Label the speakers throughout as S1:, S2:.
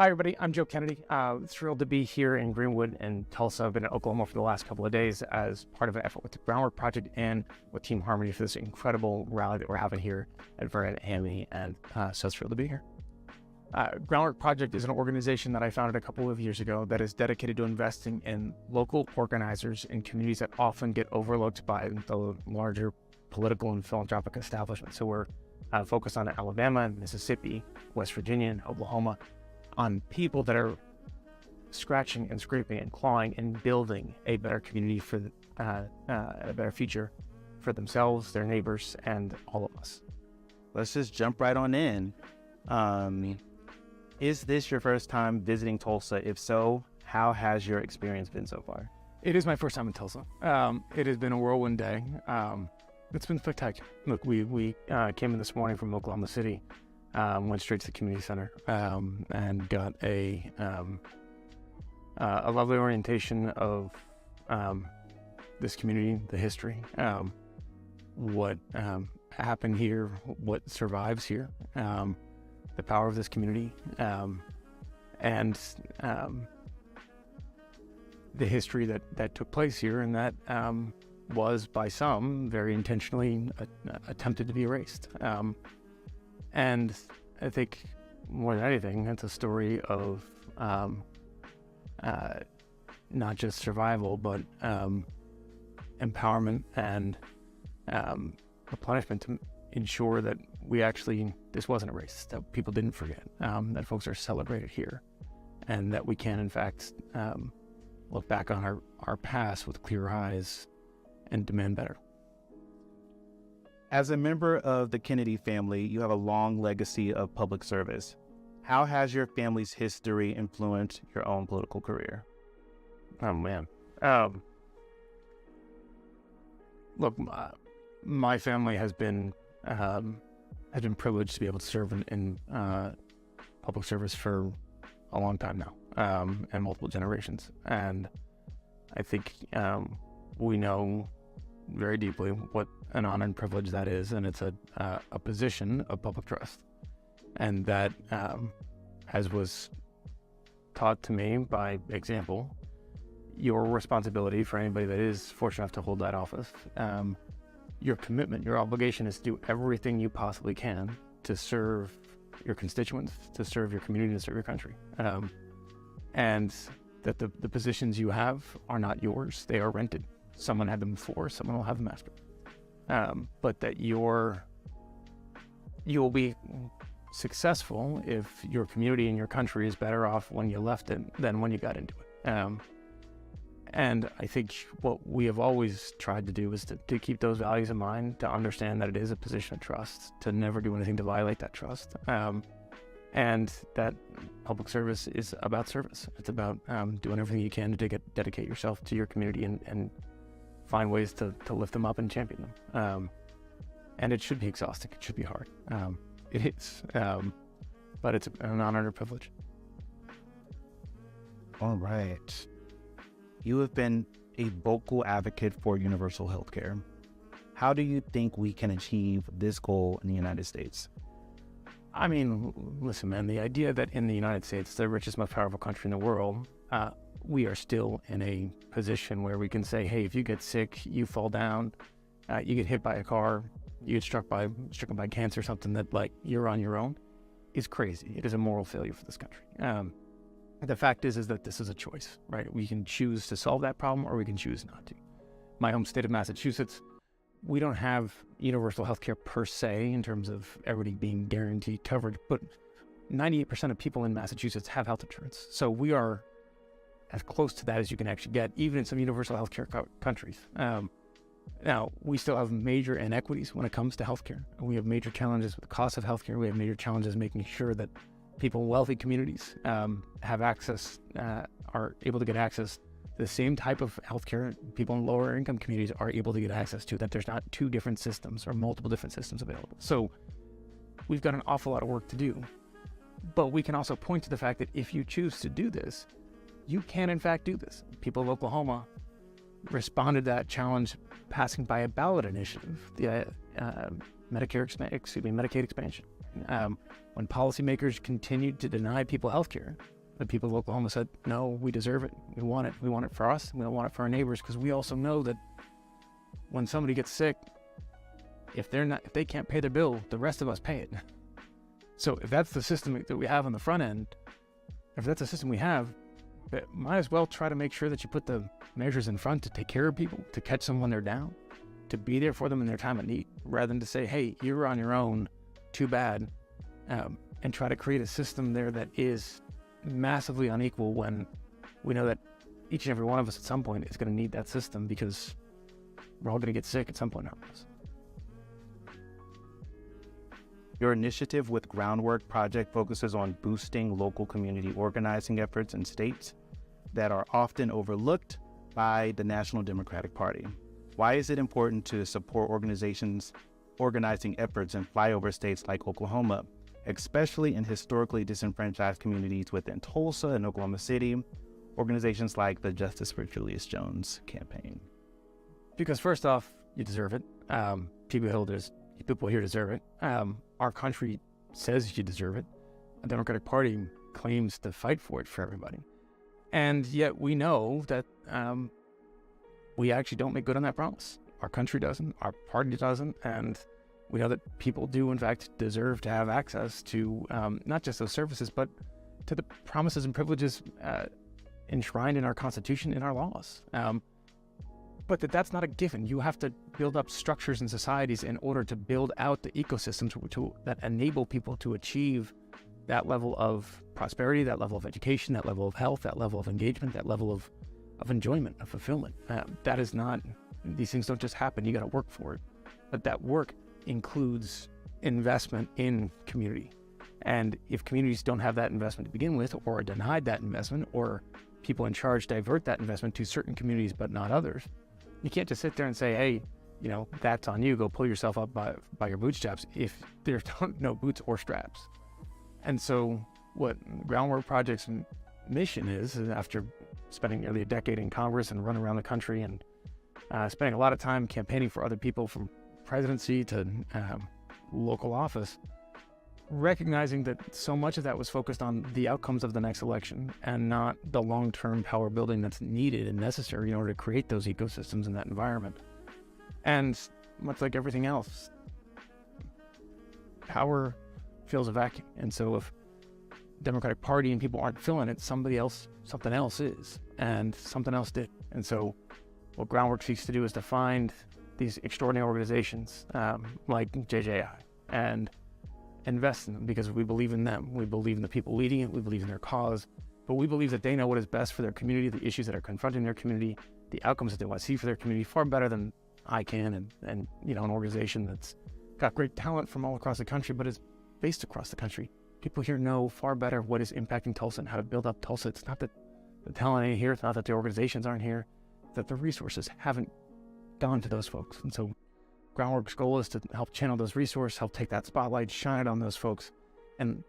S1: Hi, everybody. I'm Joe Kennedy. Thrilled to be here in Greenwood and Tulsa. I've been in Oklahoma for the last couple of days as part of an effort with the Groundwork Project and with Team Harmony for this incredible rally that we're having here at Vernon Hammy, and so it's thrilled to be here. Groundwork Project is an organization that I founded a couple of years ago that is dedicated to investing in local organizers in communities that often get overlooked by the larger political and philanthropic establishment. So we're focused on Alabama, Mississippi, West Virginia, and Oklahoma, on people that are scratching and scraping and clawing and building a better community for a better future for themselves, their neighbors, and all of us.
S2: Let's just jump right on in. Is this your first time visiting Tulsa? If so, how has your experience been so far?
S1: It is my first time in Tulsa. It has been a whirlwind day. It's been spectacular. Look, we came in this morning from Oklahoma City, went straight to the community center, and got a lovely orientation of this community, the history, what happened here, what survives here, the power of this community, and the history that took place here, and that was by some very intentionally attempted to be erased. And I think more than anything, it's a story of not just survival, but empowerment and replenishment to ensure that this wasn't erased, that people didn't forget, that folks are celebrated here, and that we can, in fact, look back on our past with clear eyes and demand better.
S2: As a member of the Kennedy family, you have a long legacy of public service. How has your family's history influenced your own political career?
S1: Oh, man. Look, my family has been privileged to be able to serve in public service for a long time now, and multiple generations. And I think we know very deeply what an honor and privilege that is, and it's a position of public trust. And that, as was taught to me by example, your responsibility for anybody that is fortunate enough to hold that office, your commitment, your obligation is to do everything you possibly can to serve your constituents, to serve your community, to serve your country. And that the positions you have are not yours, they are rented. Someone had them before, someone will have them after. But that you will be successful if your community and your country is better off when you left it than when you got into it. And I think what we have always tried to do is to keep those values in mind, to understand that it is a position of trust, to never do anything to violate that trust. And that public service is about service. It's about doing everything you can to dedicate yourself to your community and find ways to lift them up and champion them. And it should be exhausting. It should be hard. It is. But it's an honor and a privilege.
S2: All right. You have been a vocal advocate for universal health care. How do you think we can achieve this goal in the United States?
S1: I mean, listen, man, the idea that in the United States, the richest, most powerful country in the world, we are still in a position where we can say, hey, if you get sick, you fall down, you get hit by a car, you get stricken by cancer, something that, like, you're on your own, is crazy. It is a moral failure for this country. The fact is that this is a choice, right? We can choose to solve that problem or we can choose not to. My home state of Massachusetts, we don't have universal health care per se in terms of everybody being guaranteed coverage, but 98% of people in Massachusetts have health insurance. So we are as close to that as you can actually get, even in some universal health care countries. Now, we still have major inequities when it comes to healthcare. We have major challenges with the cost of healthcare. We have major challenges making sure that people in wealthy communities have access, are able to get access to the same type of healthcare people in lower income communities are able to get access to, that there's not two different systems or multiple different systems available. So we've got an awful lot of work to do. But we can also point to the fact that if you choose to do this, you can in fact do this. People of Oklahoma responded to that challenge passing by a ballot initiative, the Medicaid expansion. When policymakers continued to deny people health care, the people of Oklahoma said, no, we deserve it. We want it. We want it for us. And we don't want it for our neighbors, because we also know that when somebody gets sick, if they can't pay their bill, the rest of us pay it. So if that's the system that we have on the front end, if that's the system we have, might as well try to make sure that you put the measures in front to take care of people, to catch them when they're down, to be there for them in their time of need, rather than to say, hey, you're on your own, too bad, and try to create a system there that is massively unequal, when we know that each and every one of us at some point is going to need that system, because we're all going to get sick at some point.
S2: Your initiative with Groundwork Project focuses on boosting local community organizing efforts in states that are often overlooked by the National Democratic Party. Why is it important to support organizations organizing efforts in flyover states like Oklahoma, especially in historically disenfranchised communities within Tulsa and Oklahoma City, organizations like the Justice for Julius Jones campaign?
S1: Because first off, you deserve it. People here deserve it. Our country says you deserve it. The Democratic Party claims to fight for it for everybody. And yet we know that we actually don't make good on that promise. Our country doesn't, our party doesn't, and we know that people do, in fact, deserve to have access to not just those services, but to the promises and privileges enshrined in our Constitution, in our laws. But that's not a given. You have to build up structures and societies in order to build out the ecosystems that enable people to achieve that level of prosperity, that level of education, that level of health, that level of engagement, that level of enjoyment, of fulfillment. That is not, these things don't just happen. You got to work for it. But that work includes investment in community. And if communities don't have that investment to begin with, or are denied that investment, or people in charge divert that investment to certain communities but not others, you can't just sit there and say, hey, that's on you. Go pull yourself up by your bootstraps, if there's no boots or straps. And so what Groundwork Project's mission is, after spending nearly a decade in Congress and running around the country and spending a lot of time campaigning for other people, from presidency to local office, recognizing that so much of that was focused on the outcomes of the next election and not the long-term power building that's needed and necessary in order to create those ecosystems in that environment. And much like everything else, power fills a vacuum. And so if Democratic Party and people aren't filling it, something else is, and something else did. And so what Groundwork seeks to do is to find these extraordinary organizations like JJI and invest in them, because we believe in them. We believe in the people leading it. We believe in their cause, but we believe that they know what is best for their community, the issues that are confronting their community, the outcomes that they want to see for their community, far better than I can. And an organization that's got great talent from all across the country, but is based across the country. People here know far better what is impacting Tulsa and how to build up Tulsa. It's not that the talent ain't here. It's not that the organizations aren't here. It's that the resources haven't gone to those folks. And so Groundwork's goal is to help channel those resources, help take that spotlight, shine it on those folks, and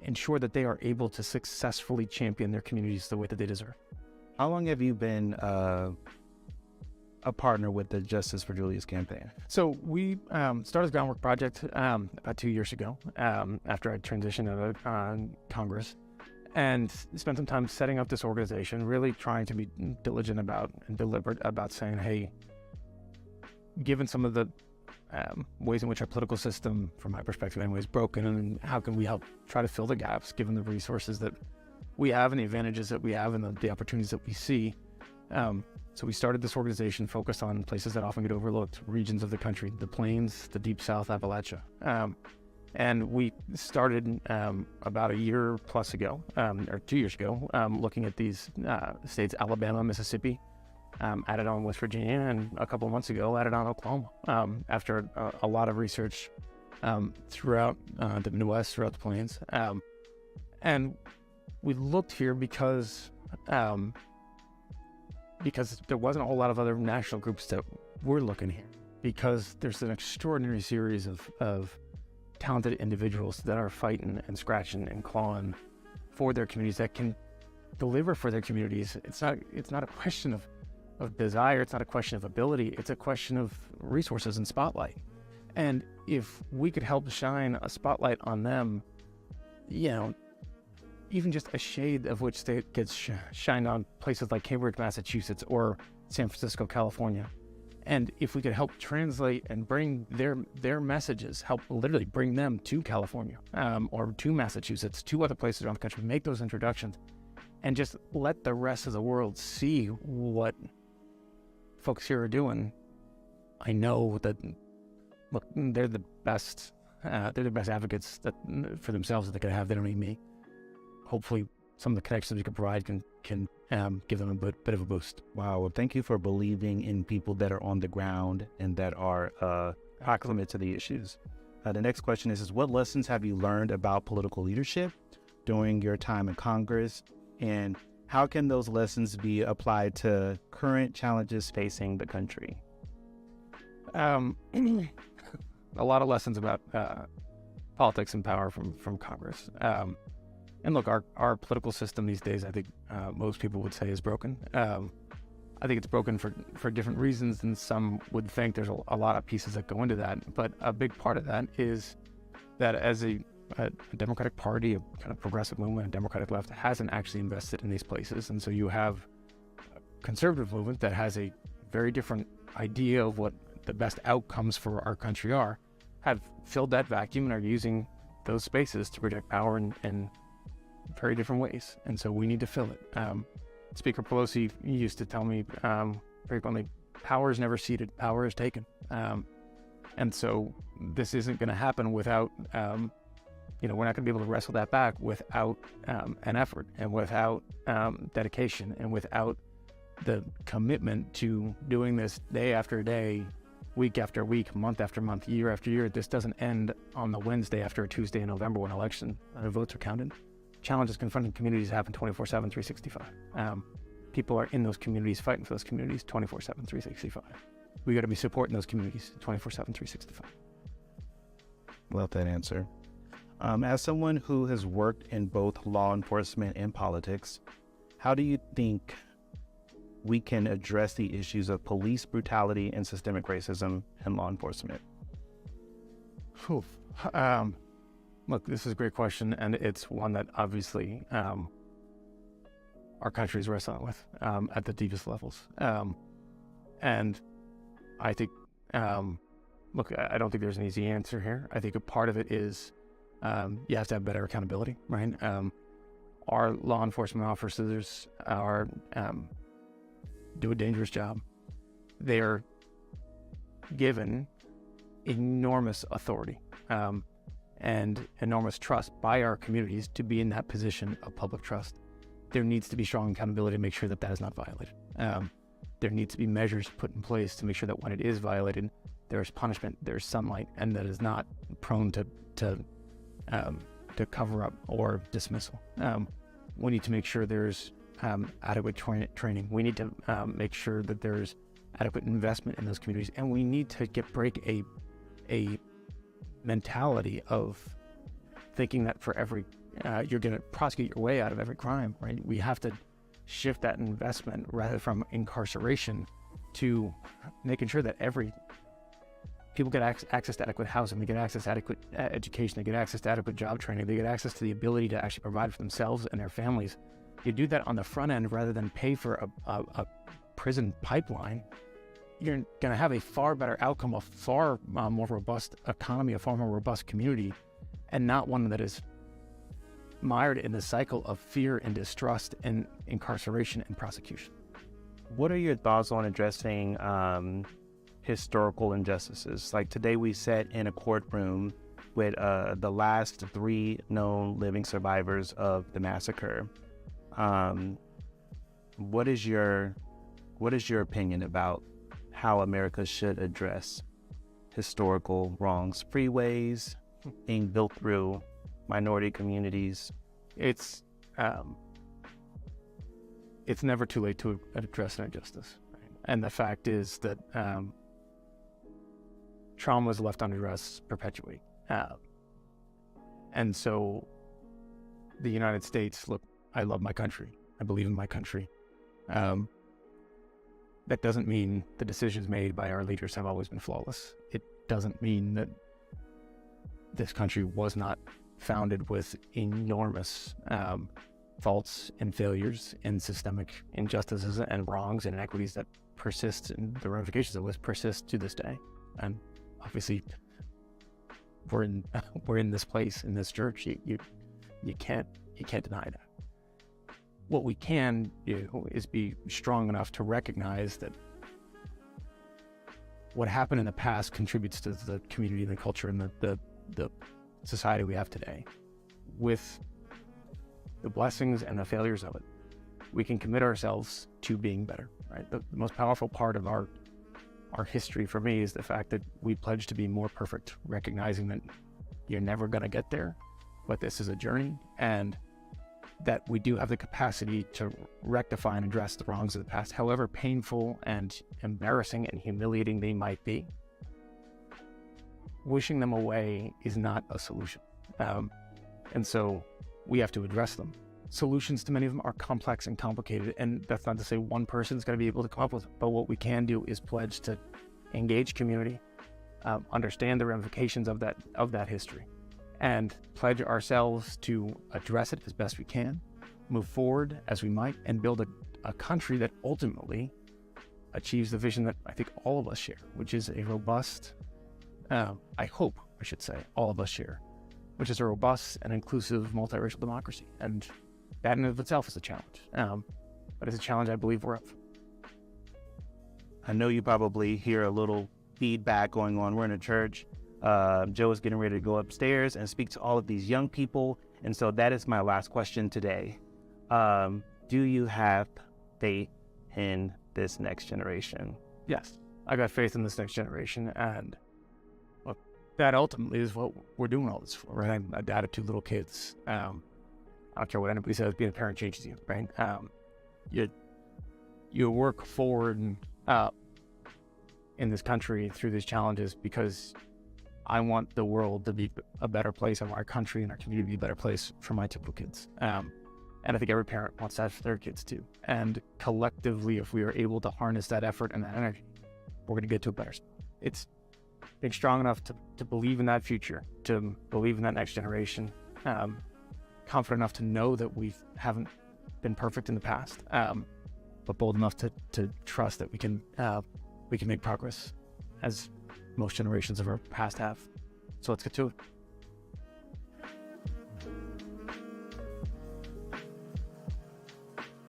S1: ensure that they are able to successfully champion their communities the way that they deserve.
S2: How long have you been a partner with the Justice for Julius campaign?
S1: So we started the Groundwork Project about 2 years ago, after I transitioned out of Congress, and spent some time setting up this organization, really trying to be diligent about and deliberate about saying, hey, given some of the ways in which our political system, from my perspective anyway, is broken, and how can we help try to fill the gaps given the resources that we have and the advantages that we have and the opportunities that we see. So we started this organization focused on places that often get overlooked, regions of the country, the Plains, the Deep South, Appalachia. And we started about a year plus ago, or 2 years ago, looking at these states, Alabama, Mississippi, added on West Virginia, and a couple of months ago added on Oklahoma, after a lot of research throughout the Midwest, throughout the Plains. And we looked here because there wasn't a whole lot of other national groups that were looking here, because there's an extraordinary series of talented individuals that are fighting and scratching and clawing for their communities, that can deliver for their communities. It's not a question of desire. It's not a question of ability. It's a question of resources and spotlight. And if we could help shine a spotlight on them, even just a shade of which gets shined on places like Cambridge, Massachusetts, or San Francisco, California. And if we could help translate and bring their messages, help literally bring them to California, or to Massachusetts, to other places around the country, make those introductions, and just let the rest of the world see what folks here are doing, I know that, look, they're the best advocates for themselves that they could have. They don't need me. Hopefully, some of the connections we can provide can give them a bit of a boost.
S2: Wow. Well, thank you for believing in people that are on the ground and that are acclimate to the issues. The next question is what lessons have you learned about political leadership during your time in Congress, and how can those lessons be applied to current challenges facing the country?
S1: A lot of lessons about politics and power from Congress. And look, our political system these days, I think most people would say is broken. I think it's broken for different reasons, and some would think there's a lot of pieces that go into that. But a big part of that is that as a Democratic Party, a kind of progressive movement, a Democratic left, hasn't actually invested in these places. And so you have a conservative movement that has a very different idea of what the best outcomes for our country are, have filled that vacuum and are using those spaces to project power in very different ways. And so we need to fill it. Speaker Pelosi used to tell me frequently, power is never ceded, power is taken. And so this isn't going to happen without, we're not going to be able to wrestle that back without an effort, and without dedication, and without the commitment to doing this day after day, week after week, month after month, year after year. This doesn't end on the Wednesday after a Tuesday in November when election votes are counted. Challenges confronting communities happen 24/7, 365. People are in those communities, fighting for those communities 24/7, 365. We got to be supporting those communities 24/7, 365.
S2: Love that answer. As someone who has worked in both law enforcement and politics, how do you think we can address the issues of police brutality and systemic racism in law enforcement?
S1: Look, this is a great question, and it's one that obviously our country is wrestling with at the deepest levels. And I think, look, I don't think there's an easy answer here. I think a part of it is you have to have better accountability, right? Our law enforcement officers do a dangerous job. They are given enormous authority and enormous trust by our communities to be in that position of public trust. There needs to be strong accountability to make sure that is not violated. There needs to be measures put in place to make sure that when it is violated, there is punishment, there's sunlight, and that is not prone to cover up or dismissal. We need to make sure there's adequate training. We need to make sure that there's adequate investment in those communities, and we need to break a mentality of thinking that for every you're going to prosecute your way out of every crime, right? We have to shift that investment rather from incarceration to making sure that people get access to adequate housing, they get access to adequate education, they get access to adequate job training, they get access to the ability to actually provide for themselves and their families. You do that on the front end rather than pay for a prison pipeline. You're going to have a far better outcome, a far more robust economy, a far more robust community, and not one that is mired in the cycle of fear and distrust and incarceration and prosecution.
S2: What are your thoughts on addressing historical injustices? Like today we sat in a courtroom with the last 3 known living survivors of the massacre. What is your opinion about how America should address historical wrongs, freeways being built through minority communities?
S1: It's never too late to address an injustice, right? And the fact is that traumas left unaddressed perpetuate. And so the United States, look, I love my country. I believe in my country. That doesn't mean the decisions made by our leaders have always been flawless. It doesn't mean that this country was not founded with enormous faults and failures and systemic injustices and wrongs and inequities that persist, and the ramifications of which persist to this day. And obviously, we're in this place, in this church. You can't deny that. What we can do is be strong enough to recognize that what happened in the past contributes to the community and the culture and the society we have today. With the blessings and the failures of it, we can commit ourselves to being better, right? The most powerful part of our history for me is the fact that we pledge to be more perfect, recognizing that you're never going to get there, but this is a journey, and that we do have the capacity to rectify and address the wrongs of the past, however painful and embarrassing and humiliating they might be. Wishing them away is not a solution. And so we have to address them. Solutions to many of them are complex and complicated, and that's not to say one person's going to be able to come up with it, but what we can do is pledge to engage community, understand the ramifications of that history, and pledge ourselves to address it as best we can, move forward as we might, and build a country that ultimately achieves the vision that I think all of us share, which is a robust, I hope I should say, all of us share, which is a robust and inclusive multiracial democracy. And that in and of itself is a challenge, but it's a challenge I believe we're up for.
S2: I know you probably hear a little feedback going on. We're in a church. Joe is getting ready to go upstairs and speak to all of these young people. And so that is my last question today. Do you have faith in this next generation?
S1: Yes, I got faith in this next generation. And look, that ultimately is what we're doing all this for, right? I'm a dad of 2 little kids. I don't care what anybody says, being a parent changes you, right? You work forward in this country through these challenges because I want the world to be a better place, and our country and our community to be a better place for my typical kids. And I think every parent wants that for their kids too. And collectively, if we are able to harness that effort and that energy, we're going to get to a better spot. It's being strong enough to believe in that future, to believe in that next generation, confident enough to know that we haven't been perfect in the past, but bold enough to trust that we can make progress as most generations of our past have. So let's get to it.